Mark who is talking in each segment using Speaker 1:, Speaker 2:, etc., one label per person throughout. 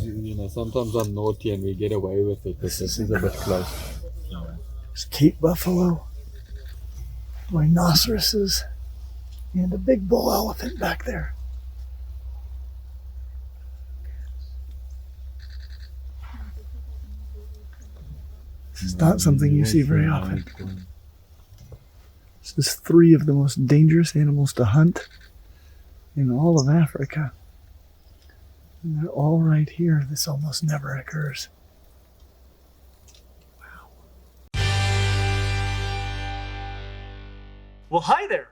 Speaker 1: you know, sometimes I'm naughty and we get away with it, but this is a bit close.
Speaker 2: There's Cape buffalo, rhinoceroses, and a big bull elephant back there. This is not something you see very often. This is 3 of the most dangerous animals to hunt in all of Africa. And they're all right here. This almost never occurs. Wow. Well, hi there.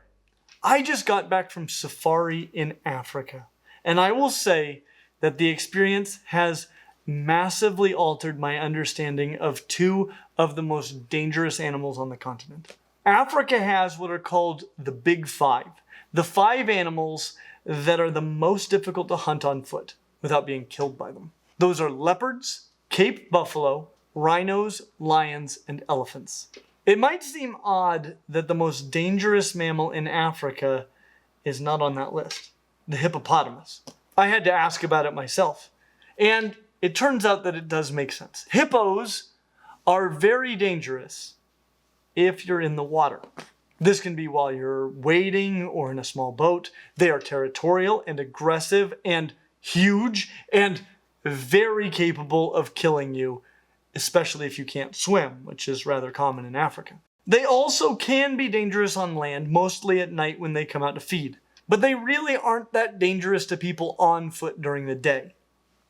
Speaker 2: I just got back from safari in Africa, and I will say that the experience has massively altered my understanding of 2 of the most dangerous animals on the continent. Africa has what are called the Big 5, the 5 animals that are the most difficult to hunt on foot without being killed by them. Those are leopards, Cape buffalo, rhinos, lions, and elephants. It might seem odd that the most dangerous mammal in Africa is not on that list, the hippopotamus. I had to ask about it myself, and it turns out that it does make sense. Hippos are very dangerous if you're in the water. This can be while you're wading or in a small boat. They are territorial and aggressive and huge and very capable of killing you, especially if you can't swim, which is rather common in Africa. They also can be dangerous on land, mostly at night when they come out to feed. But they really aren't that dangerous to people on foot during the day.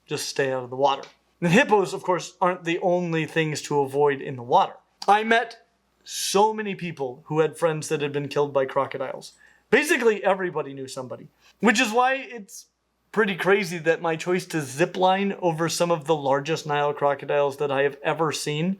Speaker 2: Just stay out of the water. The hippos, of course, aren't the only things to avoid in the water. I met so many people who had friends that had been killed by crocodiles. Basically, everybody knew somebody. Which is why it's pretty crazy that my choice to zip line over some of the largest Nile crocodiles that I have ever seen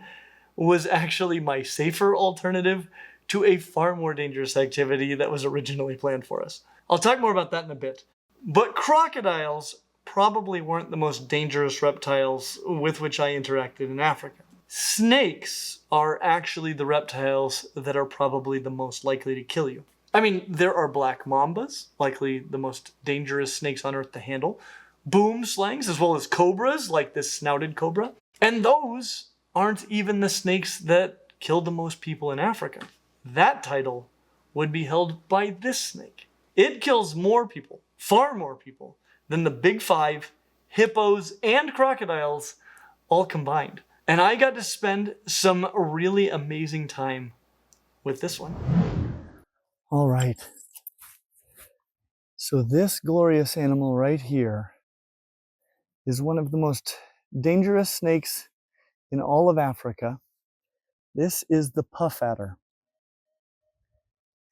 Speaker 2: was actually my safer alternative to a far more dangerous activity that was originally planned for us. I'll talk more about that in a bit. But crocodiles probably weren't the most dangerous reptiles with which I interacted in Africa. Snakes are actually the reptiles that are probably the most likely to kill you. I mean, there are black mambas, likely the most dangerous snakes on earth to handle, boom slangs, as well as cobras, like this snouted cobra. And those aren't even the snakes that killed the most people in Africa. That title would be held by this snake. It kills more people, far more people, than the Big 5, hippos, and crocodiles all combined. And I got to spend some really amazing time with this one. All right. So this glorious animal right here is one of the most dangerous snakes in all of Africa. This is the puff adder.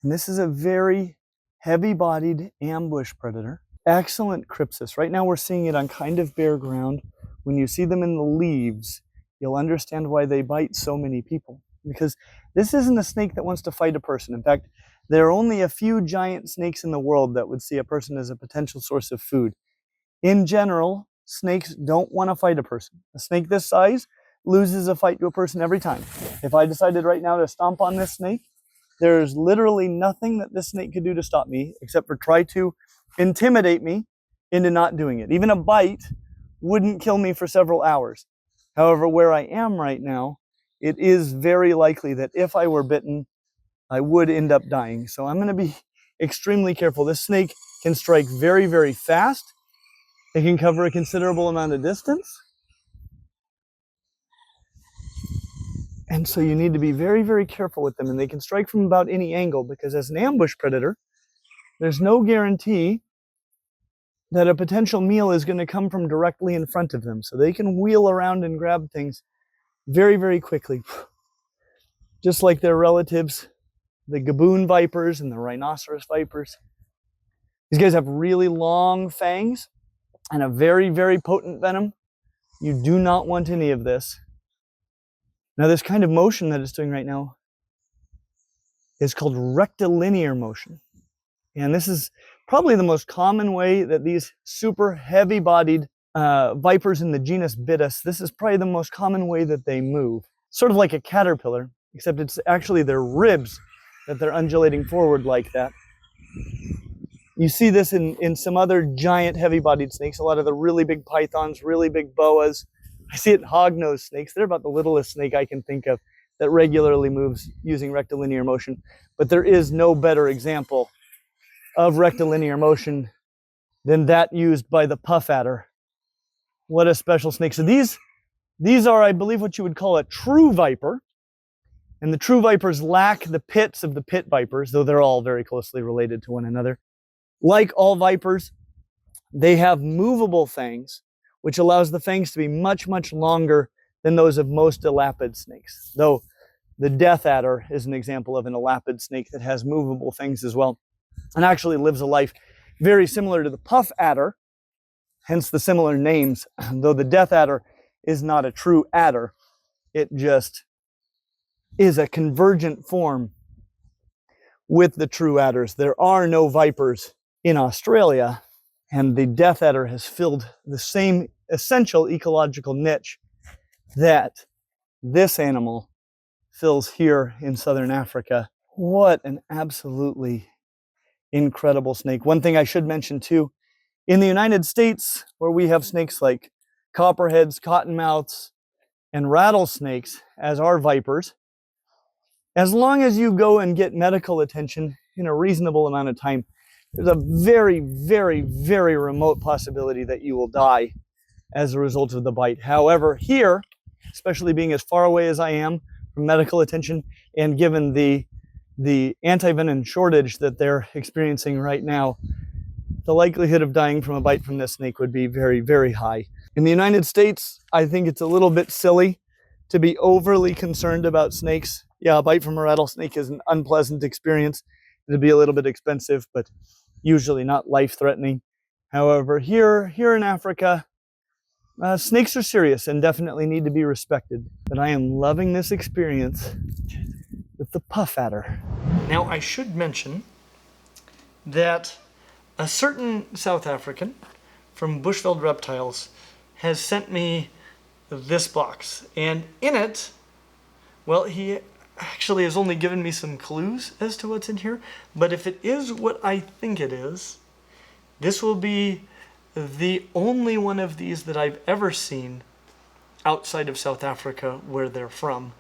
Speaker 2: And this is a very heavy-bodied ambush predator. Excellent crypsis. Right now we're seeing it on kind of bare ground. When you see them in the leaves, you'll understand why they bite so many people. Because this isn't a snake that wants to fight a person. In fact, there are only a few giant snakes in the world that would see a person as a potential source of food. In general, snakes don't want to fight a person. A snake this size loses a fight to a person every time. If I decided right now to stomp on this snake, there's literally nothing that this snake could do to stop me except for try to intimidate me into not doing it. Even a bite wouldn't kill me for several hours. However, where I am right now, it is very likely that if I were bitten, I would end up dying. So I'm going to be extremely careful. This snake can strike very, very fast. It can cover a considerable amount of distance. And so you need to be very, very careful with them. And they can strike from about any angle because as an ambush predator, there's no guarantee that a potential meal is going to come from directly in front of them. So they can wheel around and grab things very, very quickly. Just like their relatives, the gaboon vipers and the rhinoceros vipers. These guys have really long fangs and a very, very potent venom. You do not want any of this. Now, this kind of motion that it's doing right now is called rectilinear motion. And this is probably the most common way that these super heavy-bodied vipers in the genus Bitis, this is probably the most common way that they move. Sort of like a caterpillar, except it's actually their ribs that they're undulating forward like that.
Speaker 3: You see this in some other giant heavy-bodied snakes, a lot of the really big pythons, really big boas. I see it in hognose snakes. They're about the littlest snake I can think of that regularly moves using rectilinear motion. But there is no better example of rectilinear motion than that used by the puff adder. What a special snake. So these are, I believe, what you would call a true viper. And the true vipers lack the pits of the pit vipers, though they're all very closely related to one another. Like all vipers, they have movable fangs, which allows the fangs to be much, much longer than those of most elapid snakes. Though the death adder is an example of an elapid snake that has movable fangs as well, and actually lives a life very similar to the puff adder, hence the similar names. Though the death adder is not a true adder, it just is a convergent form with the true adders. There are no vipers in Australia, and the death adder has filled the same essential ecological niche that this animal fills here in southern Africa. What an absolutely incredible snake. One thing I should mention too, in the United States, where we have snakes like copperheads, cottonmouths, and rattlesnakes as our vipers, as long as you go and get medical attention in a reasonable amount of time, there's a very, very, very remote possibility that you will die as a result of the bite. However, here, especially being as far away as I am from medical attention, and given the antivenom shortage that they're experiencing right now, the likelihood of dying from a bite from this snake would be very, very high. In the United States, I think it's a little bit silly to be overly concerned about snakes. Yeah, a bite from a rattlesnake is an unpleasant experience. It'd be a little bit expensive, but usually not life-threatening. However, here in Africa, snakes are serious and definitely need to be respected. But I am loving this experience with the puff adder.
Speaker 2: Now, I should mention that a certain South African from Bushveld Reptiles has sent me this box. And in it, well, he actually has only given me some clues as to what's in here. But if it is what I think it is, this will be the only one of these that I've ever seen outside of South Africa where they're from.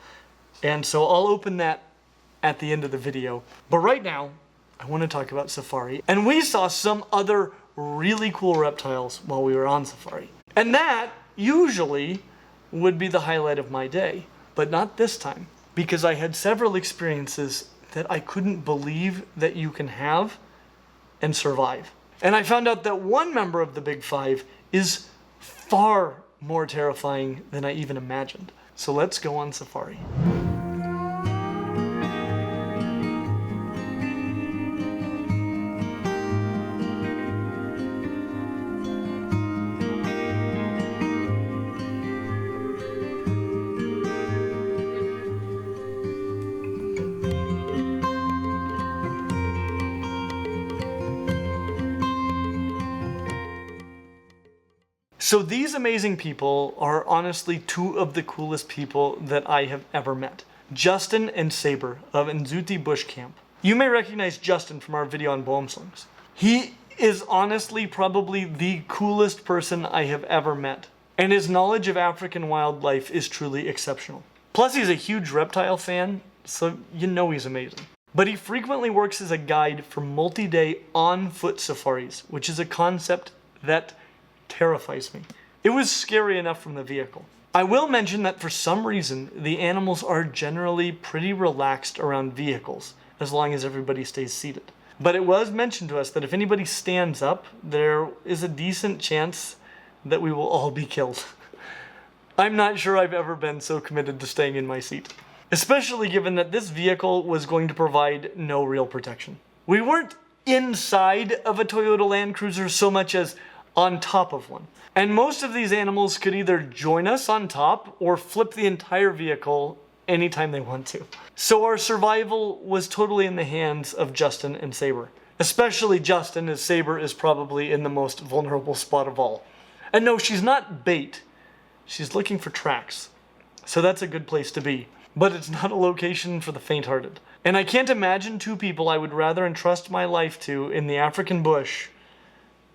Speaker 2: And so I'll open that at the end of the video. But right now, I want to talk about safari. And we saw some other really cool reptiles while we were on safari. And that usually would be the highlight of my day, but not this time, because I had several experiences that I couldn't believe that you can have and survive. And I found out that one member of the Big Five is far more terrifying than I even imagined. So let's go on safari. So these amazing people are honestly two of the coolest people that I have ever met. Justin and Saber of NDZUTI Bush Camp. You may recognize Justin from our video on boomslangs. He is honestly probably the coolest person I have ever met. And his knowledge of African wildlife is truly exceptional. Plus he's a huge reptile fan, so you know he's amazing. But he frequently works as a guide for multi-day on-foot safaris, which is a concept that terrifies me. It was scary enough from the vehicle. I will mention that for some reason, the animals are generally pretty relaxed around vehicles, as long as everybody stays seated. But it was mentioned to us that if anybody stands up, there is a decent chance that we will all be killed. I'm not sure I've ever been so committed to staying in my seat, especially given that this vehicle was going to provide no real protection. We weren't inside of a Toyota Land Cruiser so much as on top of one. And most of these animals could either join us on top or flip the entire vehicle anytime they want to. So our survival was totally in the hands of Justin and Saber. Especially Justin, as Saber is probably in the most vulnerable spot of all. And no, she's not bait. She's looking for tracks. So that's a good place to be. but it's not a location for the faint-hearted. And I can't imagine two people I would rather entrust my life to in the African bush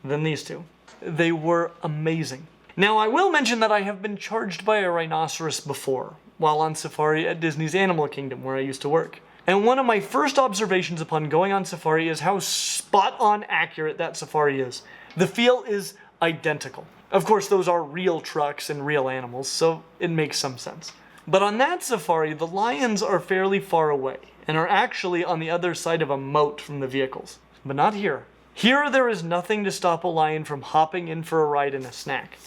Speaker 2: than these two. They were amazing. Now, I will mention that I have been charged by a rhinoceros before, while on safari at Disney's Animal Kingdom, where I used to work. And one of my first observations upon going on safari is how spot-on accurate that safari is. The feel is identical. Of course, those are real trucks and real animals, so it makes some sense. But on that safari, the lions are fairly far away and are actually on the other side of a moat from the vehicles. But not here. Here, there is nothing to stop a lion from hopping in for a ride and a snack,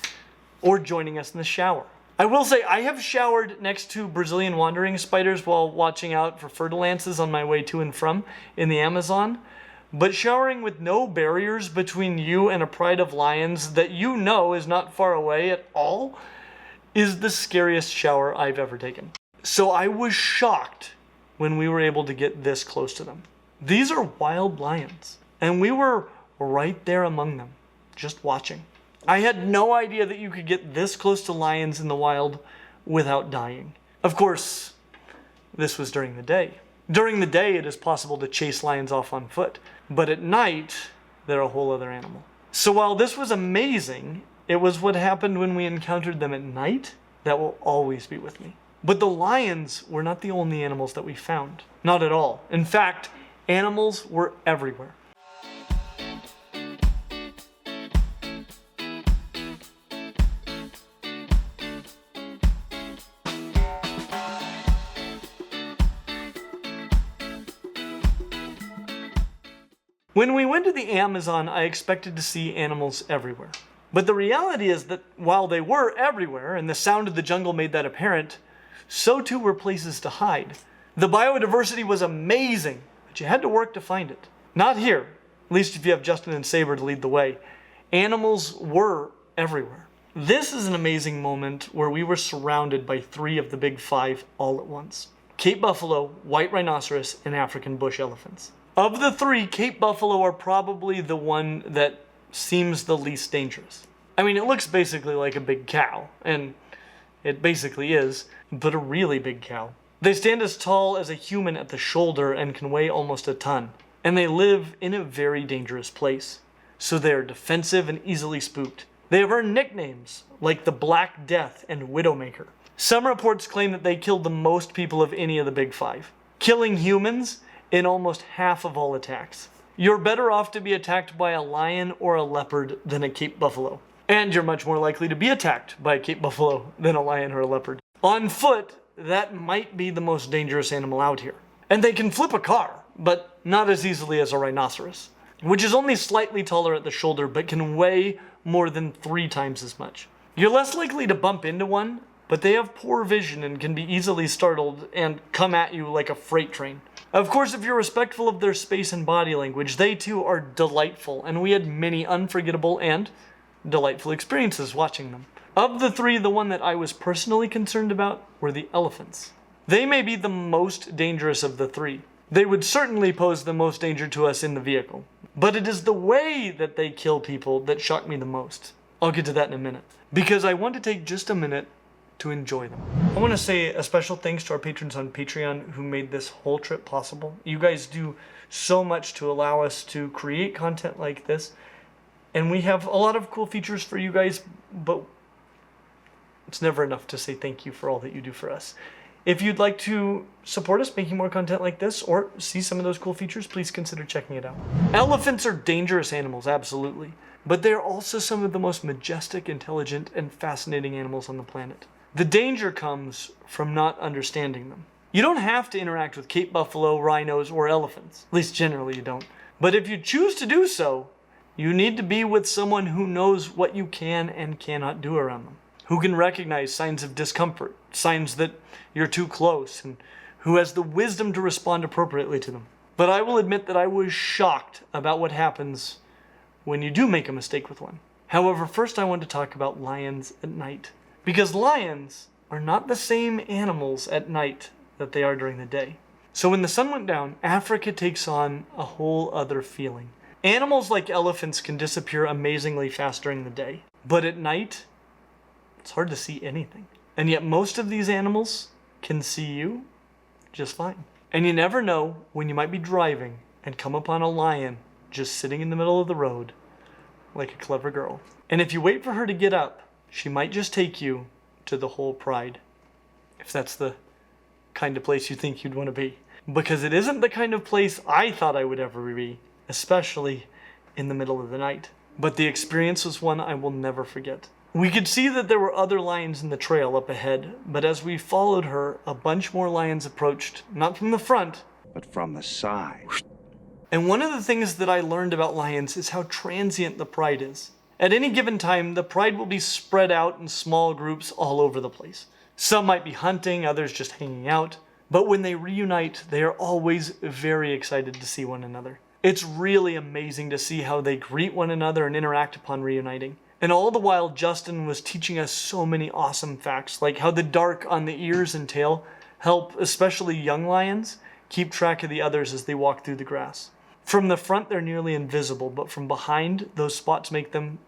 Speaker 2: or joining us in the shower. I will say, I have showered next to Brazilian wandering spiders while watching out for fertilances on my way to and from in the Amazon, but showering with no barriers between you and a pride of lions that you know is not far away at all is the scariest shower I've ever taken. So I was shocked when we were able to get this close to them. These are wild lions, and we were right there among them, just watching. I had no idea that you could get this close to lions in the wild without dying. Of course, this was during the day. During the day, it is possible to chase lions off on foot, but at night, they're a whole other animal. So while this was amazing, it was what happened when we encountered them at night that will always be with me. But the lions were not the only animals that we found. Not at all. In fact, animals were everywhere. When we went to the Amazon, I expected to see animals everywhere. But the reality is that while they were everywhere, and the sound of the jungle made that apparent, so too were places to hide. The biodiversity was amazing, but you had to work to find it. Not here, at least if you have Justin and Saber to lead the way. Animals were everywhere. This is an amazing moment where we were surrounded by 3 of the big 5 all at once. Cape buffalo, white rhinoceros, and African bush elephants. Of the 3, Cape buffalo are probably the one that seems the least dangerous. I mean, it looks basically like a big cow, and it basically is, but a really big cow. They stand as tall as a human at the shoulder and can weigh almost a ton, and they live in a very dangerous place. So they are defensive and easily spooked. They have earned nicknames like the Black Death and Widowmaker. Some reports claim that they killed the most people of any of the big 5, killing humans in almost half of all attacks. You're better off to be attacked by a lion or a leopard than a Cape buffalo. And you're much more likely to be attacked by a Cape buffalo than a lion or a leopard. On foot, that might be the most dangerous animal out here. And they can flip a car, but not as easily as a rhinoceros, which is only slightly taller at the shoulder but can weigh more than 3 times as much. You're less likely to bump into one, but they have poor vision and can be easily startled and come at you like a freight train. Of course, if you're respectful of their space and body language, they too are delightful, and we had many unforgettable and delightful experiences watching them. Of the 3, the one that I was personally concerned about were the elephants. They may be the most dangerous of the 3. They would certainly pose the most danger to us in the vehicle. But it is the way that they kill people that shocked me the most. I'll get to that in a minute, because I want to take just a minute to enjoy them. I want to say a special thanks to our patrons on Patreon who made this whole trip possible. You guys do so much to allow us to create content like this, and we have a lot of cool features for you guys, but it's never enough to say thank you for all that you do for us. If you'd like to support us making more content like this or see some of those cool features, please consider checking it out. Elephants are dangerous animals, absolutely, but they're also some of the most majestic, intelligent, and fascinating animals on the planet. The danger comes from not understanding them. You don't have to interact with Cape buffalo, rhinos, or elephants. At least generally you don't. But if you choose to do so, you need to be with someone who knows what you can and cannot do around them, who can recognize signs of discomfort, signs that you're too close, and who has the wisdom to respond appropriately to them. But I will admit that I was shocked about what happens when you do make a mistake with one. However, first I want to talk about lions at night. Because lions are not the same animals at night that they are during the day. So when the sun went down, Africa takes on a whole other feeling. Animals like elephants can disappear amazingly fast during the day. But at night, it's hard to see anything. And yet most of these animals can see you just fine. And you never know when you might be driving and come upon a lion just sitting in the middle of the road like a clever girl. And if you wait for her to get up, she might just take you to the whole pride, if that's the kind of place you think you'd want to be. Because it isn't the kind of place I thought I would ever be, especially in the middle of the night. But the experience was one I will never forget. We could see that there were other lions in the trail up ahead, but as we followed her, a bunch more lions approached, not from the front,
Speaker 4: but from the side.
Speaker 2: And one of the things that I learned about lions is how transient the pride is. At any given time, the pride will be spread out in small groups all over the place. Some might be hunting, others just hanging out. But when they reunite, they are always very excited to see one another. It's really amazing to see how they greet one another and interact upon reuniting. And all the while, Justin was teaching us so many awesome facts, like how the dark on the ears and tail help especially young lions keep track of the others as they walk through the grass. From the front, they're nearly invisible, but from behind, those spots make them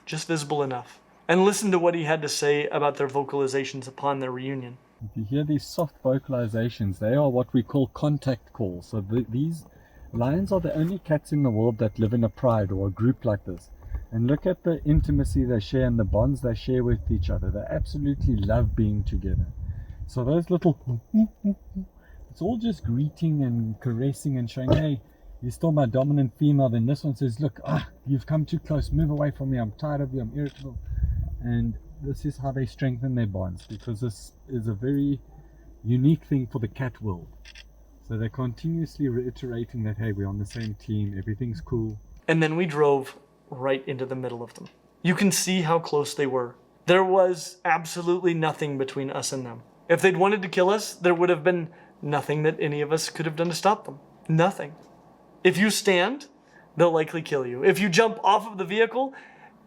Speaker 2: just visible enough. And listen to what he had to say about their vocalizations upon their reunion.
Speaker 1: If you hear these soft vocalizations, they are what we call contact calls. So these lions are the only cats in the world that live in a pride or a group like this. And look at the intimacy they share and the bonds they share with each other. They absolutely love being together. So those little, it's all just greeting and caressing and showing, hey, you're still my dominant female. Then this one says, look, you've come too close, move away from me, I'm tired of you, I'm irritable. And this is how they strengthen their bonds, because this is a very unique thing for the cat world. So they're continuously reiterating that, hey, we're on the same team, everything's cool.
Speaker 2: And then we drove right into the middle of them. You can see how close they were. There was absolutely nothing between us and them. If they'd wanted to kill us, there would have been nothing that any of us could have done to stop them. Nothing. If you stand, they'll likely kill you. If you jump off of the vehicle,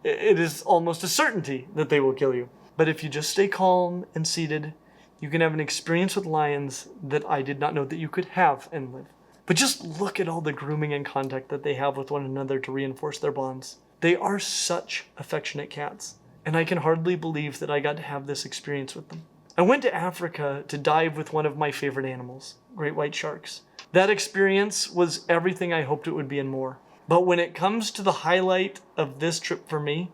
Speaker 2: it is almost a certainty that they will kill you. But if you just stay calm and seated, you can have an experience with lions that I did not know that you could have and live. But just look at all the grooming and contact that they have with one another to reinforce their bonds. They are such affectionate cats, and I can hardly believe that I got to have this experience with them. I went to Africa to dive with one of my favorite animals, great white sharks. That experience was everything I hoped it would be and more. But when it comes to the highlight of this trip for me,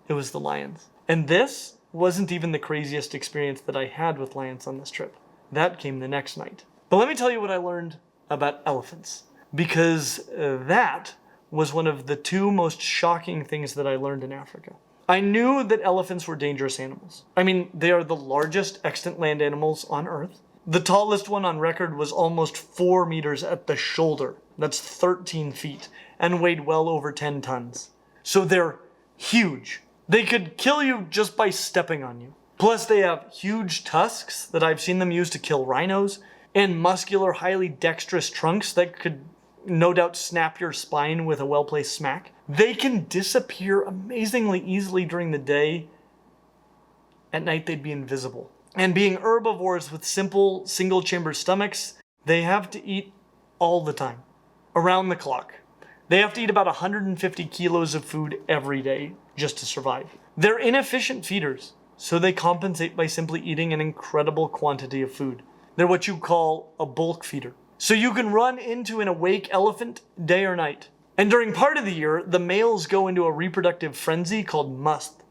Speaker 2: it was the lions. And this wasn't even the craziest experience that I had with lions on this trip. That came the next night. But let me tell you what I learned about elephants, because that was one of the two most shocking things that I learned in Africa. I knew that elephants were dangerous animals. I mean, they are the largest extant land animals on Earth. The tallest one on record was almost 4 meters at the shoulder. That's 13 feet, and weighed well over 10 tons. So they're huge. They could kill you just by stepping on you. Plus they have huge tusks that I've seen them use to kill rhinos, and muscular, highly dexterous trunks that could no doubt snap your spine with a well-placed smack. They can disappear amazingly easily during the day. At night they'd be invisible. And being herbivores with simple single-chamber stomachs, they have to eat all the time, around the clock. They have to eat about 150 kilos of food every day just to survive. They're inefficient feeders, so they compensate by simply eating an incredible quantity of food. They're what you call a bulk feeder. So you can run into an awake elephant day or night. And during part of the year, the males go into a reproductive frenzy called must,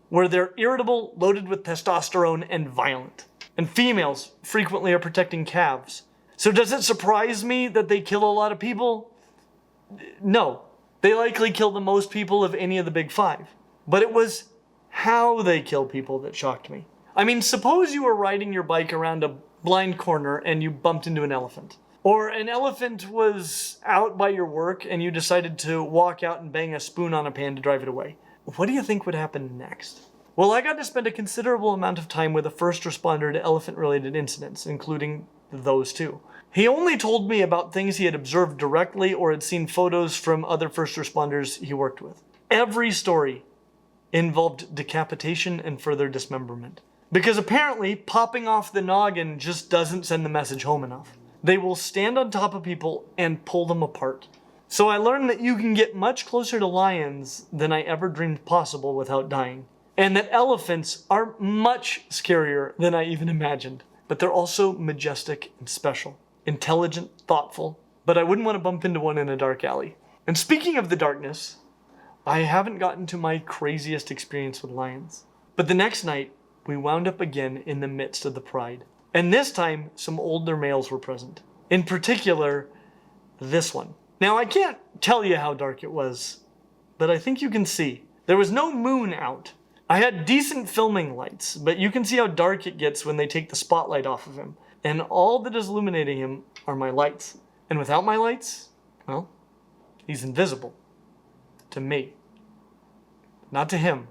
Speaker 2: where they're irritable, loaded with testosterone, and violent. And females frequently are protecting calves. So does it surprise me that they kill a lot of people? No. They likely kill the most people of any of the big five. But it was how they kill people that shocked me. I mean, suppose you were riding your bike around a blind corner and you bumped into an elephant. Or an elephant was out by your work and you decided to walk out and bang a spoon on a pan to drive it away. What do you think would happen next? Well, I got to spend a considerable amount of time with a first responder to elephant-related incidents, including those two. He only told me about things he had observed directly or had seen photos from other first responders he worked with. Every story involved decapitation and further dismemberment. Because apparently, popping off the noggin just doesn't send the message home enough. They will stand on top of people and pull them apart. So I learned that you can get much closer to lions than I ever dreamed possible without dying. and that elephants are much scarier than I even imagined. But they're also majestic and special, intelligent, thoughtful, but I wouldn't want to bump into one in a dark alley. And speaking of the darkness, I haven't gotten to my craziest experience with lions. But the next night, we wound up again in the midst of the pride. And this time, some older males were present. In particular, this one. Now, I can't tell you how dark it was, but I think you can see. There was no moon out. I had decent filming lights, but you can see how dark it gets when they take the spotlight off of him. And all that is illuminating him are my lights. And without my lights, well, he's invisible. To me. Not to him.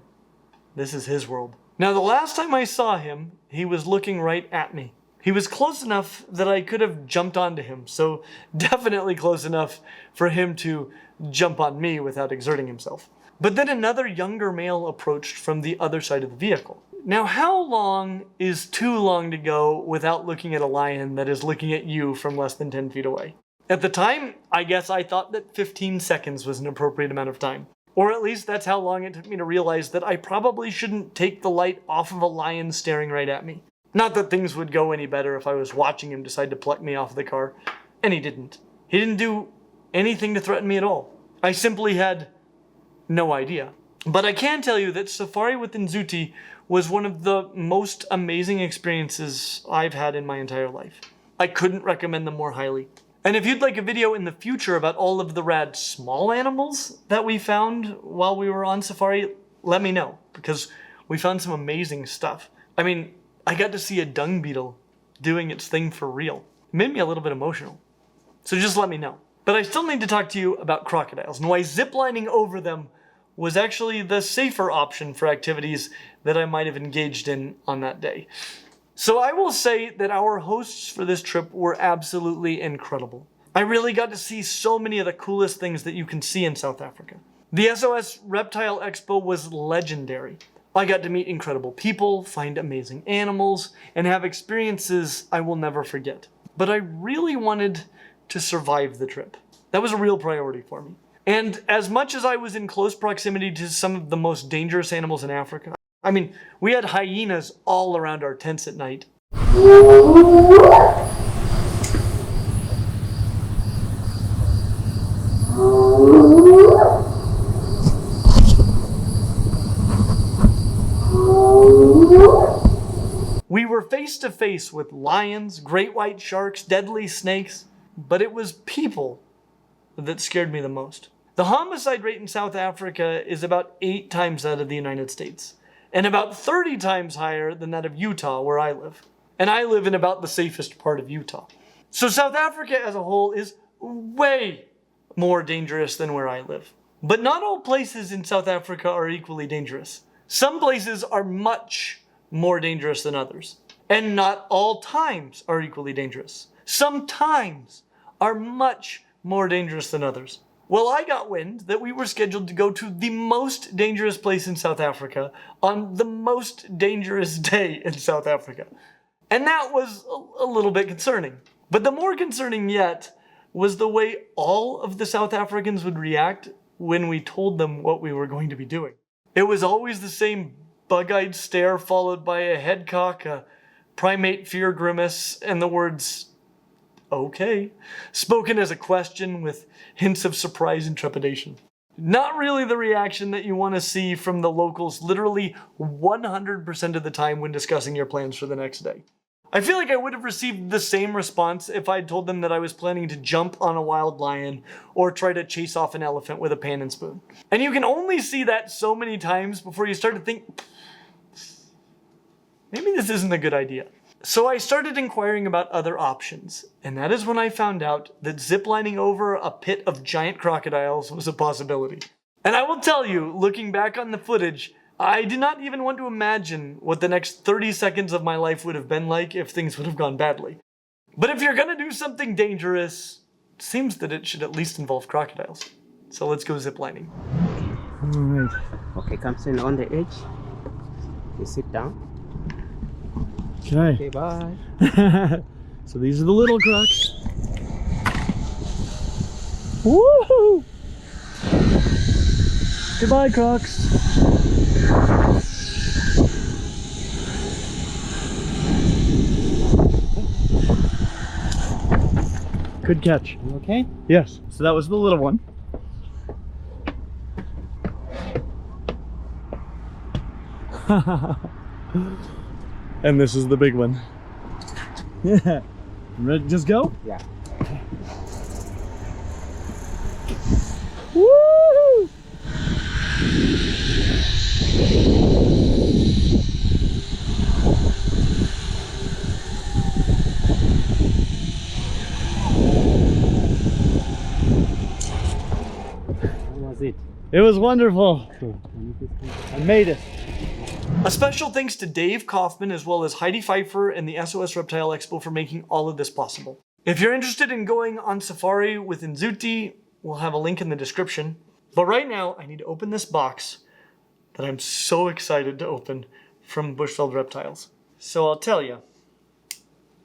Speaker 2: This is his world. Now, the last time I saw him, he was looking right at me. He was close enough that I could have jumped onto him, so definitely close enough for him to jump on me without exerting himself. But then another younger male approached from the other side of the vehicle. Now, how long is too long to go without looking at a lion that is looking at you from less than 10 feet away? At the time, I guess I thought that 15 seconds was an appropriate amount of time. Or at least that's how long it took me to realize that I probably shouldn't take the light off of a lion staring right at me. Not that things would go any better if I was watching him decide to pluck me off of the car. And he didn't. He didn't do anything to threaten me at all. I simply had no idea. But I can tell you that safari with NDZUTI was one of the most amazing experiences I've had in my entire life. I couldn't recommend them more highly. And if you'd like a video in the future about all of the rad small animals that we found while we were on safari, let me know, because we found some amazing stuff. I mean, I got to see a dung beetle doing its thing for real. It made me a little bit emotional. So just let me know. But I still need to talk to you about crocodiles and why ziplining over them was actually the safer option for activities that I might have engaged in on that day. So I will say that our hosts for this trip were absolutely incredible. I really got to see so many of the coolest things that you can see in South Africa. The SOS Reptile Expo was legendary. I got to meet incredible people, find amazing animals, and have experiences I will never forget. But I really wanted to survive the trip. That was a real priority for me. And as much as I was in close proximity to some of the most dangerous animals in Africa, I mean, we had hyenas all around our tents at night. We were face to face with lions, great white sharks, deadly snakes, but it was people that scared me the most. The homicide rate in South Africa is about 8 times that of the United States, and about 30 times higher than that of Utah, where I live. And I live in about the safest part of Utah. So South Africa as a whole is way more dangerous than where I live. But not all places in South Africa are equally dangerous. Some places are much more dangerous than others. And not all times are equally dangerous. Some times are much more dangerous than others. Well, I got wind that we were scheduled to go to the most dangerous place in South Africa on the most dangerous day in South Africa. And that was a little bit concerning. But the more concerning yet was the way all of the South Africans would react when we told them what we were going to be doing. It was always the same bug-eyed stare followed by a head cock, a primate fear grimace, and the words, "Okay," spoken as a question with hints of surprise and trepidation. Not really the reaction that you want to see from the locals literally 100% of the time when discussing your plans for the next day. I feel like I would have received the same response if I'd told them that I was planning to jump on a wild lion or try to chase off an elephant with a pan and spoon. And you can only see that so many times before you start to think, maybe this isn't a good idea. So I started inquiring about other options, and that is when I found out that ziplining over a pit of giant crocodiles was a possibility. And I will tell you, looking back on the footage, I did not even want to imagine what the next 30 seconds of my life would have been like if things would have gone badly. But if you're gonna do something dangerous, it seems that it should at least involve crocodiles. So let's go ziplining.
Speaker 3: Alright.
Speaker 4: Okay, come stand on the edge. You sit down.
Speaker 3: Okay.
Speaker 4: Okay, bye.
Speaker 3: So these are the little crocs. Woohoo! Goodbye, crocs. Good catch.
Speaker 4: You okay?
Speaker 3: Yes. So that was the little one. And this is the big one. Yeah. Ready to just go?
Speaker 4: Yeah.
Speaker 3: Woo!
Speaker 4: How was it?
Speaker 3: It was wonderful.
Speaker 4: Cool.
Speaker 3: I made it.
Speaker 2: A special thanks to Dave Kaufman as well as Heidi Pfeiffer and the SOS Reptile Expo for making all of this possible. If you're interested in going on safari with NDZUTI, we'll have a link in the description. But right now, I need to open this box that I'm so excited to open from Bushveld Reptiles. So I'll tell you,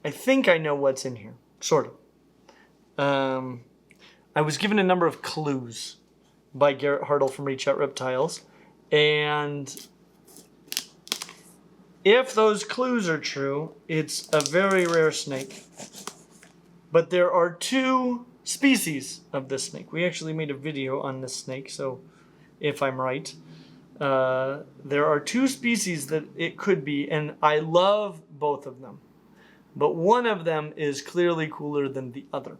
Speaker 2: I think I know what's in here, sort of. I was given a number of clues by Garrett Hartle from Reach Out Reptiles, and if those clues are true, it's a very rare snake. But there are two species of this snake. We actually made a video on this snake, so if I'm right. There are two species that it could be, and I love both of them. But one of them is clearly cooler than the other.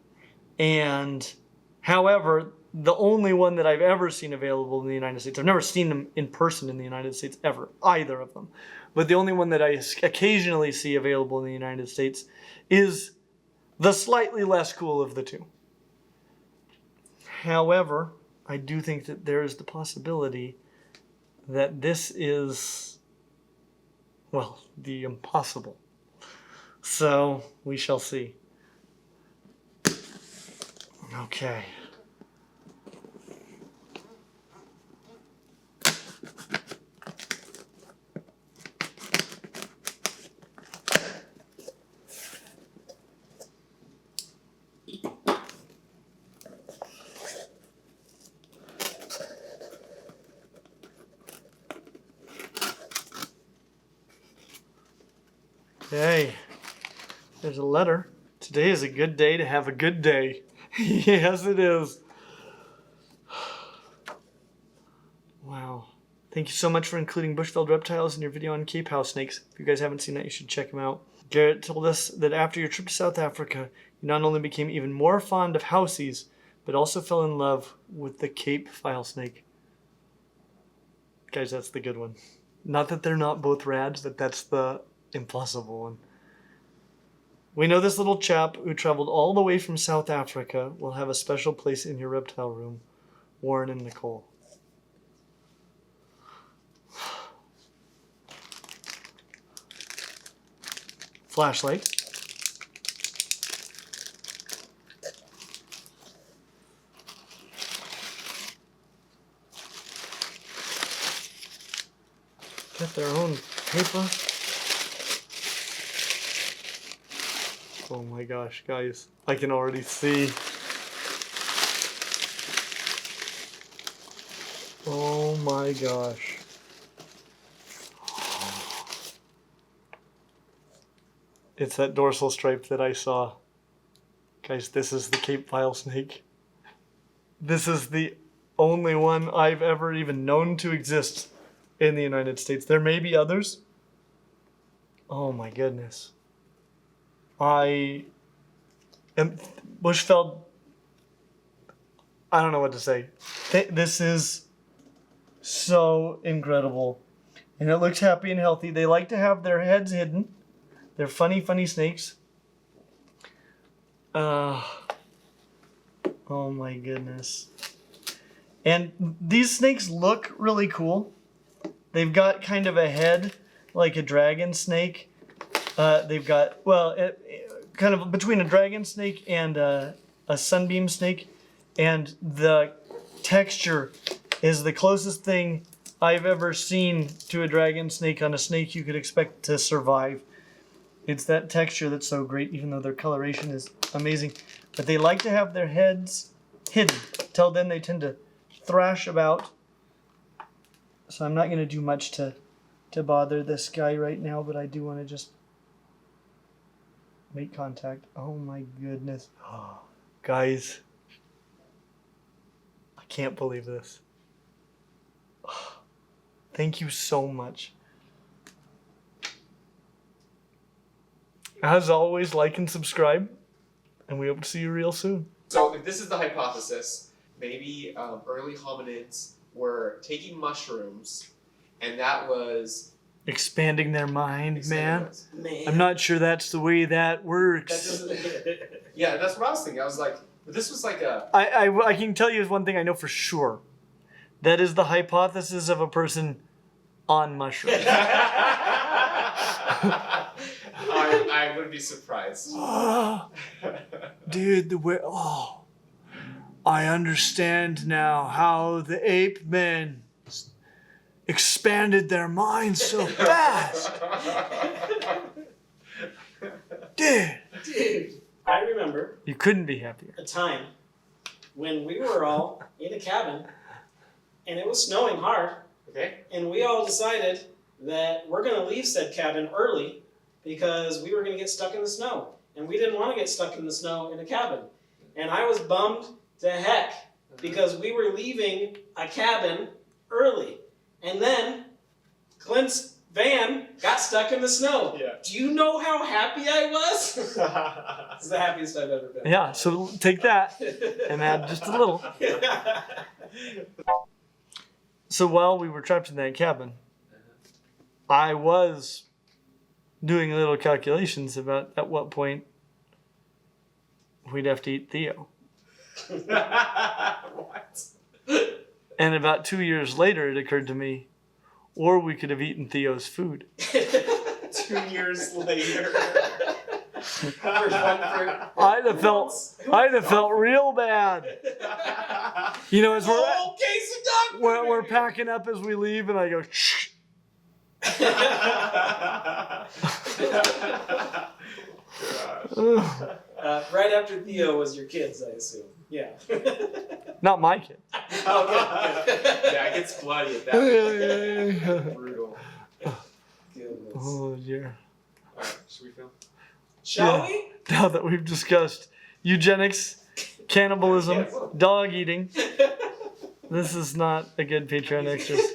Speaker 2: And, however, the only one that I've ever seen available in the United States, I've never seen them in person in the United States ever, either of them. But the only one that I occasionally see available in the United States is the slightly less cool of the two. However, I do think that there is the possibility that this is, well, the impossible. So, we shall see. Okay. Okay, there's a letter. Today is a good day to have a good day. Yes, it is. Wow. Thank you so much for including Bushveld Reptiles in your video on Cape House snakes. If you guys haven't seen that, you should check them out. Garrett told us that after your trip to South Africa, you not only became even more fond of houseies, but also fell in love with the Cape file snake. Guys, that's the good one. Not that they're not both rad, but that's the impossible one. We know this little chap who traveled all the way from South Africa will have a special place in your reptile room. Warren and Nicole. Flashlight. Get their own paper. Oh my gosh, guys. I can already see. Oh my gosh. It's that dorsal stripe that I saw. Guys, this is the Cape file snake. This is the only one I've ever even known to exist in the United States. There may be others. Oh my goodness. I am Bushveld. I don't know what to say. This is so incredible. And it looks happy and healthy. They like to have their heads hidden. They're funny, funny snakes. Oh my goodness. And these snakes look really cool. They've got kind of a head like a dragon snake. They've got, well, kind of between a dragon snake and a sunbeam snake. And the texture is the closest thing I've ever seen to a dragon snake on a snake you could expect to survive. It's that texture that's so great, even though their coloration is amazing. But they like to have their heads hidden. Till then, they tend to thrash about. So I'm not going to do much to bother this guy right now, but I do want to just make contact. Oh my goodness. Guys, I can't believe this. Thank you so much. As always, like and subscribe, and we hope to see you real soon.
Speaker 5: So if this is the hypothesis, maybe early hominids were taking mushrooms, and that was
Speaker 2: Expanding their mind, man.
Speaker 5: expanding
Speaker 2: I'm not sure that's the way that
Speaker 5: That
Speaker 2: works.
Speaker 5: doesn't. Yeah, that's what I was thinking. I was like, but this was like a.
Speaker 2: I can tell you one thing I know for sure. That is the hypothesis of a person on mushrooms.
Speaker 5: I wouldn't be surprised.
Speaker 2: Dude, the way. Oh. I understand now how the ape men expanded their minds so fast. Dude.
Speaker 6: Dude, I remember
Speaker 2: You couldn't be happier.
Speaker 6: a time when we were all in a cabin and it was snowing hard,
Speaker 5: Okay.
Speaker 6: and we all decided that we're going to leave said cabin early because we were going to get stuck in the snow. And we didn't want to get stuck in the snow in a cabin. And I was bummed to heck because we were leaving a cabin early. And then Clint's van got stuck in the snow.
Speaker 5: Yeah.
Speaker 6: Do you know how happy I was? It's the happiest I've ever been.
Speaker 2: Yeah, so take that and add just a little. So while we were trapped in that cabin, I was doing little calculations about at what point we'd have to eat Theo.
Speaker 5: What?
Speaker 2: And about 2 years later, it occurred to me, or we could have eaten Theo's food.
Speaker 5: 2 years later.
Speaker 2: I'd have felt real bad. You know, as
Speaker 6: Whole case of dog food.
Speaker 2: we're packing up as we leave, and I go, shh.
Speaker 6: Right after Theo was your kids, I assume. Yeah.
Speaker 2: Not my kid.
Speaker 5: Yeah, it gets bloody at that point.
Speaker 2: Oh,
Speaker 5: Brutal.
Speaker 6: Goodness.
Speaker 2: dear.
Speaker 5: Alright, should we film?
Speaker 6: Shall
Speaker 2: Yeah.
Speaker 6: we?
Speaker 2: Now that we've discussed eugenics, cannibalism, dog eating, this is not a good Patreon exercise.